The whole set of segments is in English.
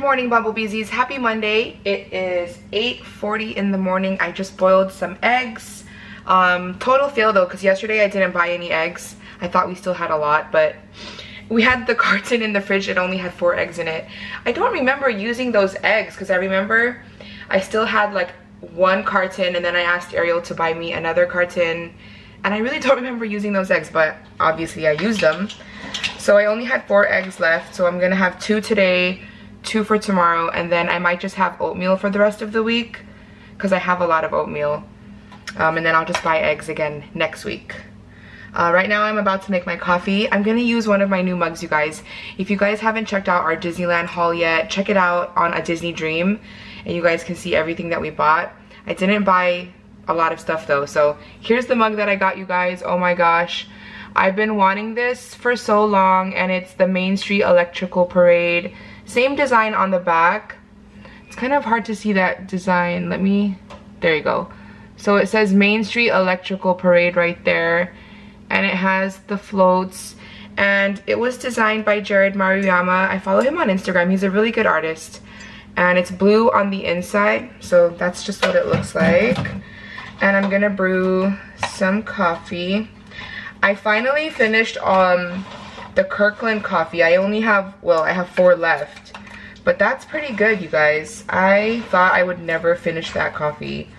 Good morning, Bumblebeezies. Happy Monday. It is 8:40 in the morning. I just boiled some eggs. Total fail though, because yesterday I didn't buy any eggs. I thought we still had a lot, but we had the carton in the fridge. It only had 4 eggs in it. I don't remember using those eggs because I remember I still had like 1 carton, and then I asked Ariel to buy me another carton, and I really don't remember using those eggs, but obviously I used them. So I only had 4 eggs left, so I'm gonna have 2 today, 2 for tomorrow, and then I might just have oatmeal for the rest of the week because I have a lot of oatmeal. And then I'll just buy eggs again next week. Right now I'm about to make my coffee. I'm gonna use one of my new mugs, you guys. If you guys haven't checked out our Disneyland haul yet, check it out on A Disney Dream, and you guys can see everything that we bought. I didn't buy a lot of stuff though, so here's the mug that I got, you guys. Oh my gosh, I've been wanting this for so long, and it's the Main Street Electrical Parade. Same design on the back. It's kind of hard to see that design. There you go. So it says Main Street Electrical Parade right there, and it has the floats, and it was designed by Jared Maruyama. I follow him on Instagram. He's a really good artist, and it's blue on the inside, so that's just what it looks like. And I'm gonna brew some coffee. I finally finished the Kirkland coffee. I only have, well, I have 4 left, but that's pretty good, you guys. I thought I would never finish that coffee.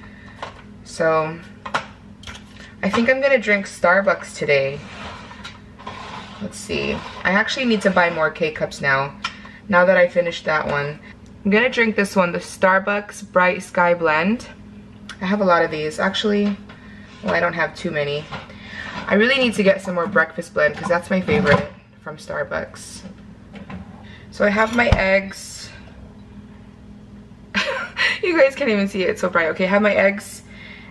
So I think I'm gonna drink Starbucks today. Let's see. I actually need to buy more K-cups now that I finished that one. I'm gonna drink this one, the Starbucks Bright Sky Blend. I have a lot of these. Actually, well, I don't have too many. I really need to get some more breakfast blend because that's my favorite from Starbucks. So I have my eggs. You guys can't even see it, it's so bright. Okay, I have my eggs,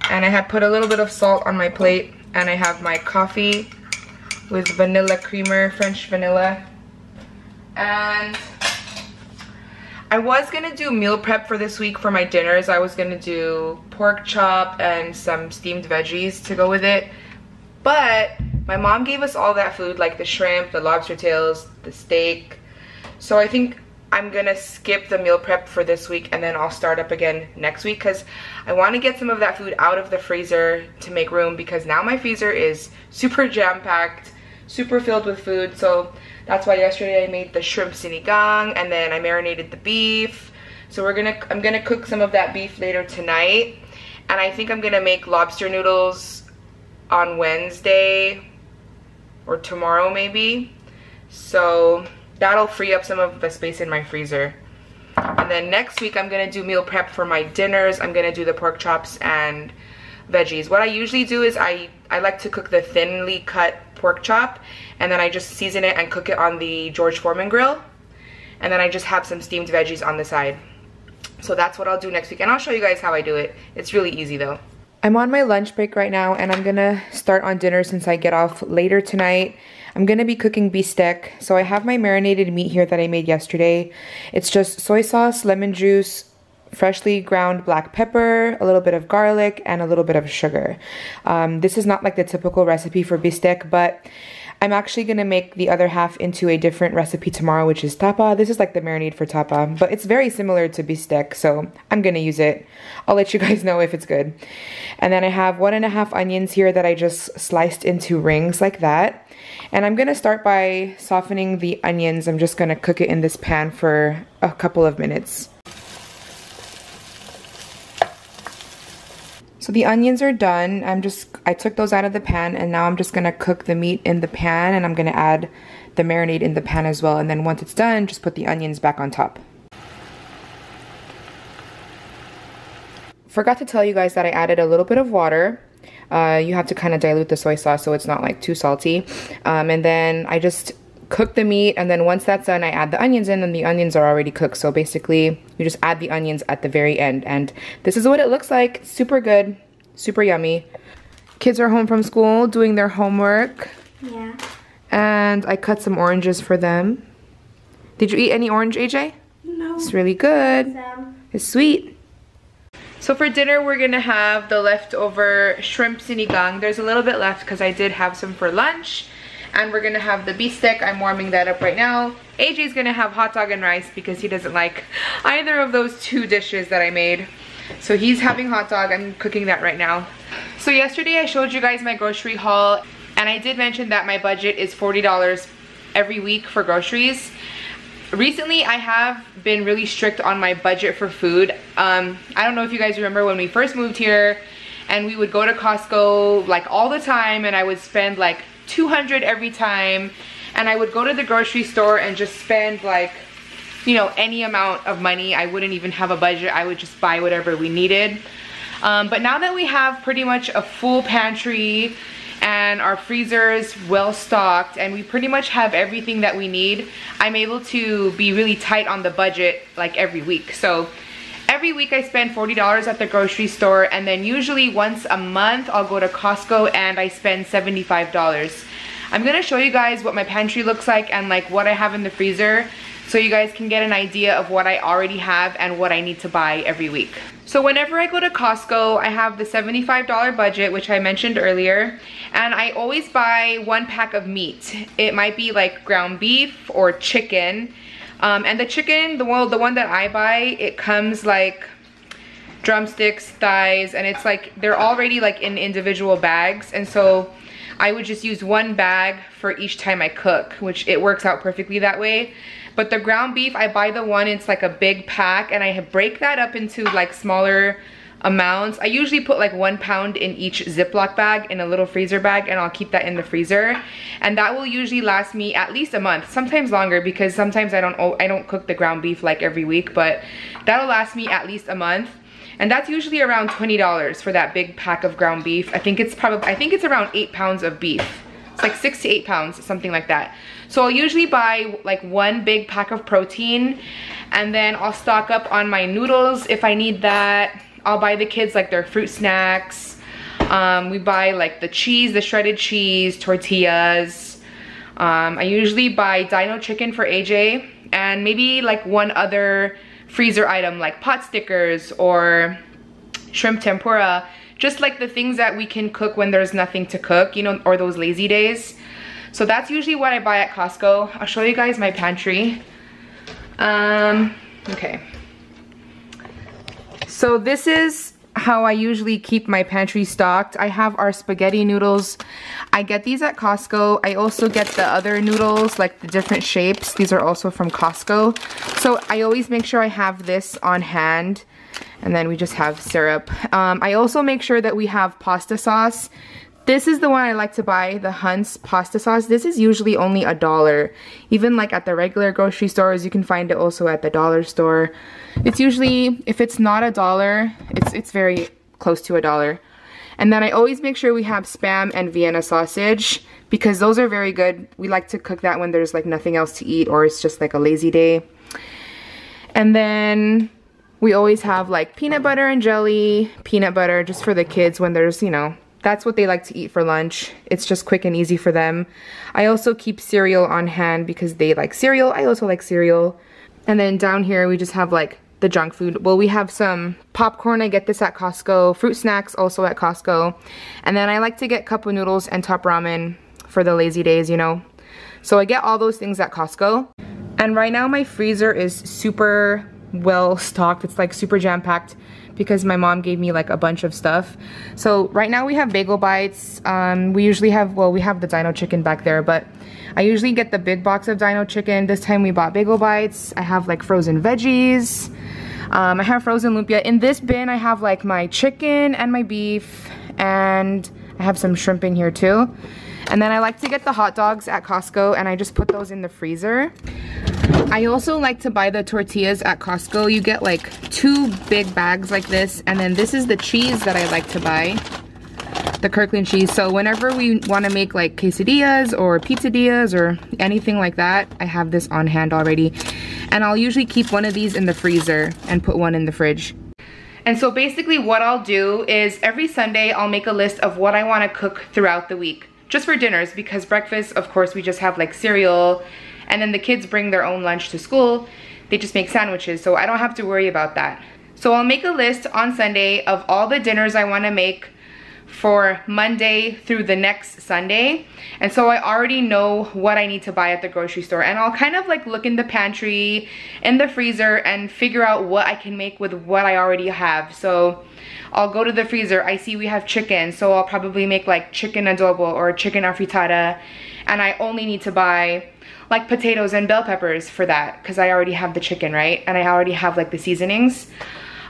and I have put a little bit of salt on my plate, and I have my coffee with vanilla creamer, French vanilla. And I was gonna do meal prep for this week for my dinners. I was gonna do pork chop and some steamed veggies to go with it, but my mom gave us all that food, like the shrimp, the lobster tails, the steak. So I think I'm gonna skip the meal prep for this week, and then I'll start up again next week because I want to get some of that food out of the freezer to make room, because now my freezer is super jam-packed, super filled with food. So that's why yesterday I made the shrimp sinigang, and then I marinated the beef. So I'm gonna cook some of that beef later tonight, and I think I'm gonna make lobster noodles on Wednesday or tomorrow maybe. So that'll free up some of the space in my freezer. And then next week I'm gonna do meal prep for my dinners. I'm gonna do the pork chops and veggies. What I usually do is I like to cook the thinly cut pork chop, and then I just season it and cook it on the George Foreman grill, and then I just have some steamed veggies on the side. So that's what I'll do next week, and I'll show you guys how I do it. It's really easy though. I'm on my lunch break right now, and I'm gonna start on dinner since I get off later tonight. I'm gonna be cooking beefsteak. So I have my marinated meat here that I made yesterday. It's just soy sauce, lemon juice, freshly ground black pepper, a little bit of garlic, and a little bit of sugar. This is not like the typical recipe for beefsteak, but I'm actually gonna make the other half into a different recipe tomorrow, which is tapa. This is like the marinade for tapa, but it's very similar to beefsteak, so I'm gonna use it. I'll let you guys know if it's good. And then I have 1½ onions here that I just sliced into rings like that. And I'm gonna start by softening the onions. I'm just gonna cook it in this pan for a couple of minutes. So the onions are done. I took those out of the pan, and now I'm just gonna cook the meat in the pan, and I'm gonna add the marinade in the pan as well. And then once it's done, just put the onions back on top. Forgot to tell you guys that I added a little bit of water. You have to kind of dilute the soy sauce so it's not like too salty. And then I just cook the meat, and then once that's done, I add the onions in, and the onions are already cooked. So basically, you just add the onions at the very end, and this is what it looks like. Super good, super yummy. Kids are home from school doing their homework. Yeah. And I cut some oranges for them. Did you eat any orange, AJ? No. It's really good. It's sweet. So for dinner, we're gonna have the leftover shrimp sinigang. There's a little bit left because I did have some for lunch. And we're gonna have the beef stick. I'm warming that up right now. AJ's gonna have hot dog and rice because he doesn't like either of those two dishes that I made. So he's having hot dog. I'm cooking that right now. So yesterday I showed you guys my grocery haul, and I did mention that my budget is $40 every week for groceries. Recently I have been really strict on my budget for food. I don't know if you guys remember when we first moved here and we would go to Costco like all the time, and I would spend like $200 every time, and I would go to the grocery store and just spend like, you know, any amount of money. I wouldn't even have a budget. I would just buy whatever we needed. But now that we have pretty much a full pantry and our freezer is well stocked and we pretty much have everything that we need, I'm able to be really tight on the budget like every week. So every week I spend $40 at the grocery store, and then usually once a month I'll go to Costco and I spend $75. I'm gonna show you guys what my pantry looks like and like what I have in the freezer, so you guys can get an idea of what I already have and what I need to buy every week. So whenever I go to Costco, I have the $75 budget, which I mentioned earlier, and I always buy 1 pack of meat. It might be like ground beef or chicken. And the chicken, the one that I buy, it comes like drumsticks, thighs, and it's like they're already like in individual bags, and so I would just use 1 bag for each time I cook, which it works out perfectly that way. But the ground beef, I buy the one, it's like a big pack, and I break that up into like smaller amounts. I usually put like 1 pound in each Ziploc bag in a little freezer bag, and I'll keep that in the freezer, and that will usually last me at least a month, sometimes longer, because sometimes I don't cook the ground beef like every week, but that'll last me at least a month. And that's usually around $20 for that big pack of ground beef. I think it's around 8 pounds of beef. It's like 6 to 8 pounds, something like that. So I'll usually buy like 1 big pack of protein, and then I'll stock up on my noodles if I need that. I'll buy the kids like their fruit snacks. We buy like the cheese, the shredded cheese, tortillas. I usually buy dino chicken for AJ, and maybe like 1 other freezer item like pot stickers or shrimp tempura, just like the things that we can cook when there's nothing to cook, you know, or those lazy days. So that's usually what I buy at Costco. I'll show you guys my pantry. Okay. So this is how I usually keep my pantry stocked. I have our spaghetti noodles. I get these at Costco. I also get the other noodles, like the different shapes. These are also from Costco. So I always make sure I have this on hand. And then we just have syrup. I also make sure that we have pasta sauce. This is the one I like to buy, the Hunt's pasta sauce. This is usually only $1. Even like at the regular grocery stores, you can find it also at the dollar store. It's usually, if it's not $1, it's very close to $1. And then I always make sure we have Spam and Vienna sausage, because those are very good. We like to cook that when there's like nothing else to eat, or it's just like a lazy day. And then we always have like peanut butter and jelly, peanut butter just for the kids when there's, you know, that's what they like to eat for lunch. It's just quick and easy for them. I also keep cereal on hand because they like cereal. I also like cereal. And then down here we just have like the junk food. Well, we have some popcorn. I get this at Costco. Fruit snacks also at Costco. And then I like to get cup of noodles and top ramen for the lazy days, you know. So I get all those things at Costco. And right now my freezer is super well stocked. It's like super jam-packed because my mom gave me like a bunch of stuff. So right now we have bagel bites. We usually have, well, we have the dino chicken back there, but I usually get the big box of dino chicken. This time we bought bagel bites. I have like frozen veggies. I have frozen lumpia. In this bin I have like my chicken and my beef, and I have some shrimp in here too. And then I like to get the hot dogs at Costco, and I just put those in the freezer. I also like to buy the tortillas at Costco. You get like 2 big bags like this, and then this is the cheese that I like to buy, the Kirkland cheese. So whenever we want to make like quesadillas or pizzadillas or anything like that, I have this on hand already. And I'll usually keep 1 of these in the freezer and put 1 in the fridge. And so basically what I'll do is every Sunday I'll make a list of what I want to cook throughout the week, just for dinners, because breakfast, of course, we just have like cereal, and then the kids bring their own lunch to school. They just make sandwiches, so I don't have to worry about that. So I'll make a list on Sunday of all the dinners I want to make for Monday through the next Sunday. And so I already know what I need to buy at the grocery store, and I'll kind of like look in the pantry, in the freezer, and figure out what I can make with what I already have. So I'll go to the freezer, I see we have chicken, so I'll probably make like chicken adobo or chicken afritada, and I only need to buy like potatoes and bell peppers for that because I already have the chicken, right? And I already have like the seasonings.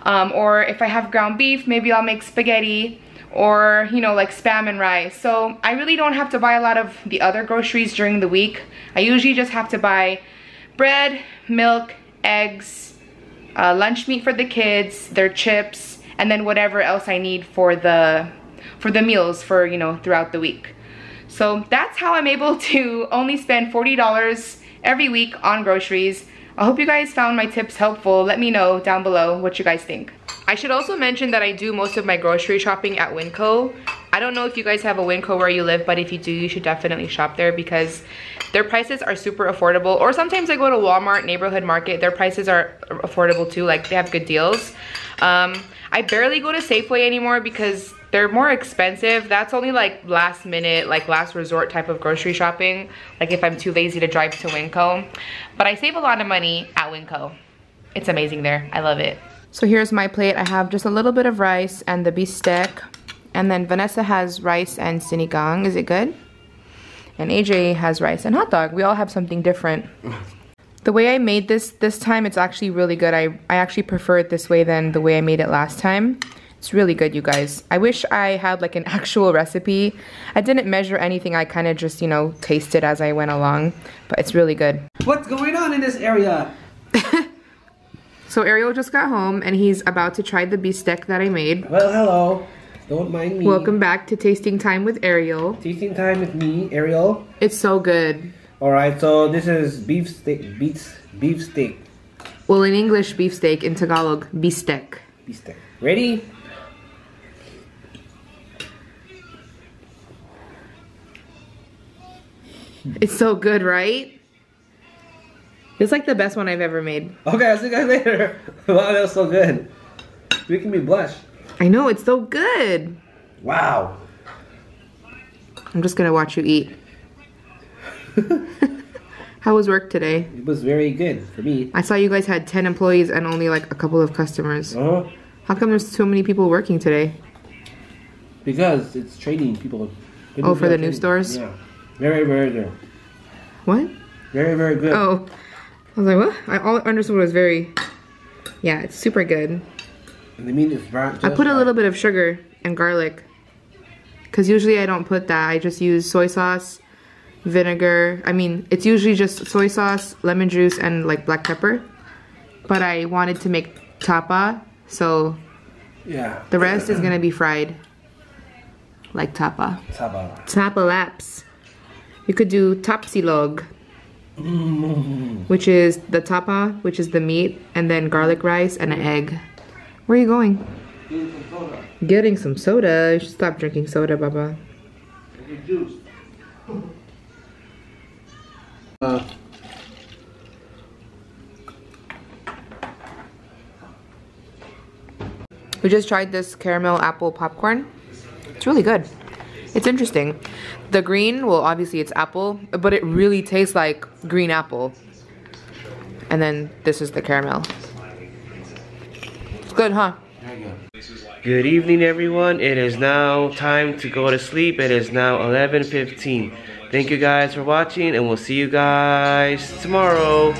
Or if I have ground beef, maybe I'll make spaghetti, or you know, like spam and rice. So I really don't have to buy a lot of the other groceries during the week. I usually just have to buy bread, milk, eggs, lunch meat for the kids, their chips, and then whatever else I need for the meals for, you know, throughout the week. So that's how I'm able to only spend $40 every week on groceries. I hope you guys found my tips helpful. Let me know down below what you guys think. I should also mention that I do most of my grocery shopping at Winco. I don't know if you guys have a Winco where you live, but if you do, you should definitely shop there because their prices are super affordable. Or sometimes I go to Walmart, Neighborhood Market. Their prices are affordable too, like they have good deals. I barely go to Safeway anymore because they're more expensive. That's only like last minute, like last resort type of grocery shopping, like if I'm too lazy to drive to Winco. But I save a lot of money at Winco. It's amazing there. I love it. So here's my plate. I have just a little bit of rice and the bistec. And then Vanessa has rice and sinigang. Is it good? And AJ has rice and hot dog. We all have something different. The way I made this time, it's actually really good. I actually prefer it this way than the way I made it last time. It's really good, you guys. I wish I had like an actual recipe. I didn't measure anything. I kind of just, you know, tasted as I went along. But it's really good. What's going on in this area? So Ariel just got home and he's about to try the beefsteak that I made. Well, hello. Don't mind me. Welcome back to Tasting Time with Ariel. Tasting time with me, Ariel. It's so good. Alright, so this is beefsteak. Well, in English, beefsteak. In Tagalog, beefsteak. Beefsteak. Ready? It's so good, right? It's like the best one I've ever made. Okay, I'll see you guys later. Wow, that was so good. Making me blush. I know, it's so good. Wow. I'm just gonna watch you eat. How was work today? It was very good for me. I saw you guys had 10 employees and only like a couple of customers. How come there's so many people working today? Because it's training people. Oh, for the new stores? Yeah. Very, very good. What? Very, very good. Oh. I was like, what? All I understood was very... Yeah, it's super good. And the meat is brown. I put a little bit of sugar and garlic. Because usually I don't put that. I just use soy sauce, vinegar. I mean, it's usually just soy sauce, lemon juice, and like black pepper. But I wanted to make tapa, so yeah, the rest is gonna be fried like tapa. Tapa laps. You could do tapsilog, which is the tapa, which is the meat, and then garlic rice and an egg. Where are you going? Getting some soda. You should stop drinking soda, Baba. Juice. We just tried this caramel apple popcorn. It's really good. It's interesting. The green, well, obviously it's apple, but it really tastes like green apple. And then this is the caramel. It's good, huh? Good evening, everyone. It is now time to go to sleep. It is now 11:15. Thank you guys for watching, and we'll see you guys tomorrow.